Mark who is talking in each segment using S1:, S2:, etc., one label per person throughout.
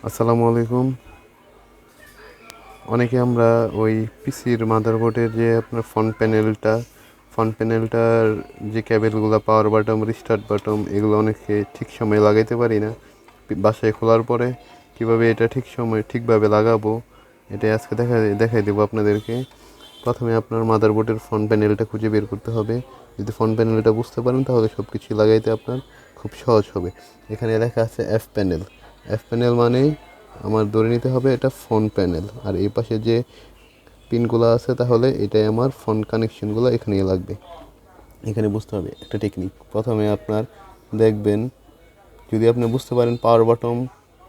S1: আসসালামু আলাইকুম। অনেকে আমরা ওই পিসির মাদারবোর্ডের যে আপনার ফ্রন্ট প্যানেলটার যে কেবেলগুলো, পাওয়ার বাটন, রিস্টার্ট বাটন, এগুলো অনেকে ঠিক সময়ে লাগাইতে পারি না। বাসায় খোলার পরে কিভাবে এটা ঠিকভাবে লাগাবো, এটাই আজকে দেখাই দেবো আপনাদেরকে। প্রথমে আপনার মাদারবোর্ডের ফ্রন্ট প্যানেলটা খুঁজে বের করতে হবে। যদি ফ্রন্ট প্যানেলটা বুঝতে পারেন তাহলে সব কিছু লাগাইতে আপনার খুব সহজ হবে। এখানে লেখা আছে এফ প্যানেল মানে আমার ধরে নিতে হবে এটা ফোন প্যানেল, আর এই পাশে যে পিনগুলো আছে তাহলে এটাই আমার ফোন কানেকশনগুলো এখানেই লাগবে। এখানে বুঝতে হবে একটা টেকনিক। প্রথমে আপনার দেখবেন, যদি আপনি বুঝতে পারেন পাওয়ার বাটন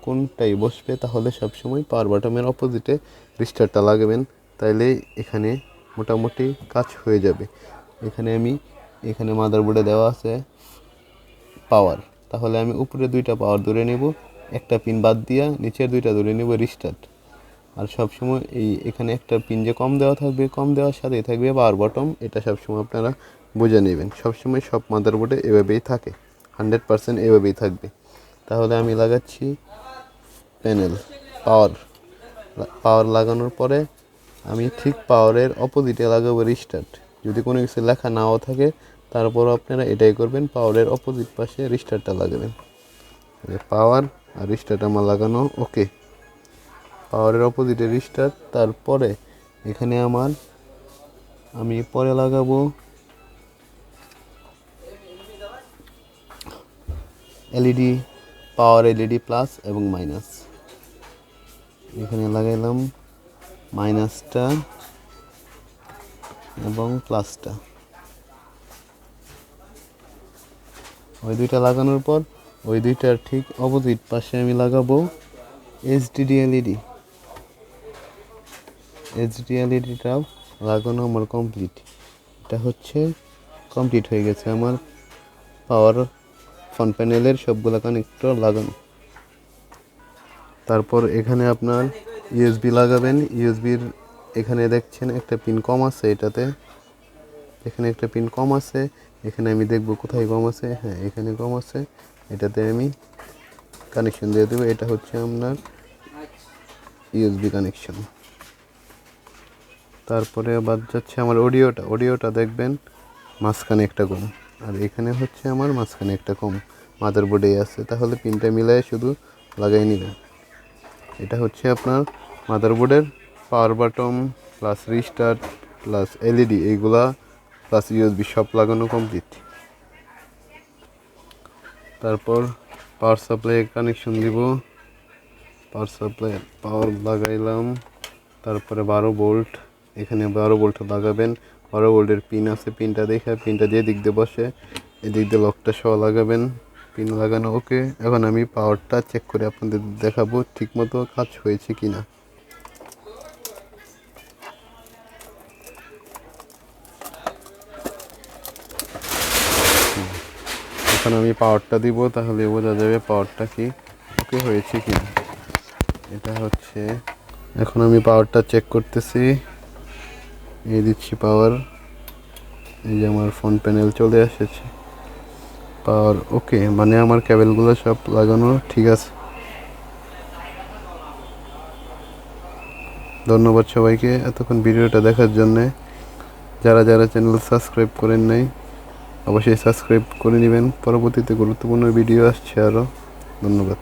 S1: কোনটাই বসবে তাহলে সবসময় পাওয়ার বাটনের অপোজিটে রিস্টারটা লাগাবেন, তাইলে এখানে মোটামুটি কাজ হয়ে যাবে। এখানে মাদারবোর্ডে দেওয়া আছে পাওয়ার, তাহলে আমি উপরে দুইটা পাওয়ার ধরে নেব, একটা পিন বাদ দিয়া নিচের দুইটা ধরে নেব রিস্টার্ট। আর সবসময় এখানে একটা পিন যে কম দেওয়া থাকবে, কম দেওয়ার সাথেই থাকবে পাওয়ার বটম। এটা সবসময় আপনারা বুঝে নেবেন। সবসময় সব মাদারবোর্ডে এভাবেই থাকে, 100% এভাবেই থাকবে। তাহলে আমি লাগাচ্ছি প্যানেল পাওয়ার। পাওয়ার লাগানোর পরে আমি ঠিক পাওয়ারের অপোজিটে লাগাবো রিস্টার্ট। যদি কোনো কিছু লেখা নাও থাকে তারপরও আপনারা এটাই করবেন, পাওয়ারের অপোজিট পাশে রিস্টার্টটা লাগাবেন। পাওয়ার আর রিস্টার্ট আমার লাগানো ওকে। পাওয়ারের অপোজিটে রিস্টার্ট, তারপরে এখানে আমি পরে লাগাবো এলইডি, পাওয়ার এলইডি প্লাস এবং মাইনাস। এখানে লাগাইলাম মাইনাসটা এবং প্লাসটা। ওই দুইটা লাগানোর পর ওই দুইটার ঠিক অপোজিট পাশে আমি লাগাবো এইচডি এলইডিটাও লাগানো আমার কমপ্লিট। এটা কমপ্লিট হয়ে গেছে আমার পাওয়ার ফ্রন্ট প্যানেলের সবগুলো কানেক্টর লাগানো। তারপর এখানে আপনার ইউএসবি লাগাবেন। ইউএসবির এখানে দেখছেন একটা পিন কম আছে, এখানে একটা পিন কম আছে। এখানে আমি দেখব কোথায় কম আছে। হ্যাঁ, এখানে কম আছে, এটাতে আমি কানেকশন দিয়ে দেবো। এটা হচ্ছে আপনার ইউএসবি কানেকশন। তারপরে বাদ যাচ্ছে আমার অডিওটা দেখবেন মাঝখানে একটা কম, আর এখানে হচ্ছে আমার মাঝখানে একটা কম মাদারবোর্ডেই আছে। তাহলে পিনটা মিলাই শুধু লাগাই নেবেন। এটা হচ্ছে আপনার মাদারবোর্ডের power button plus restart plus LED এইগুলা প্লাস ইউএসবি সব লাগানো কমপ্লিট। তারপর পাওয়ার সাপ্লাই কানেকশন দিব। পাওয়ার লাগাইলাম। তারপরে 12 ভোল্ট, এখানে 12 ভোল্ট লাগাবেন। 12 ভোল্টের পিন আছে, পিনটা যে দিক দিয়ে বসে এদিক দিয়ে লকটা সহ লাগাবেন। পিন লাগানো ওকে। এখন আমি পাওয়ারটা চেক করে আপনাদের দেখাবো ঠিকমতো কাজ হয়েছে কিনা। এখন আমি পাওয়ারটা দিব, তাহলে বোঝা যাবে পাওয়ারটা কি ওকে হয়েছে কিনা। এখন আমি পাওয়ারটা চেক করতেছি, এই দিচ্ছি পাওয়ার। এই যে আমার ফোন প্যানেল চলে এসেছে, পাওয়ার ওকে, মানে আমার কেবেলগুলো সব লাগানো ঠিক আছে। ধন্যবাদ সবাইকে এতক্ষণ ভিডিওটা দেখার জন্যে। যারা চ্যানেল সাবস্ক্রাইব করেন নাই অবশ্যই সাবস্ক্রাইব করে নেবেন। পরবর্তীতে গুরুত্বপূর্ণ ভিডিও আসছে আরও। ধন্যবাদ।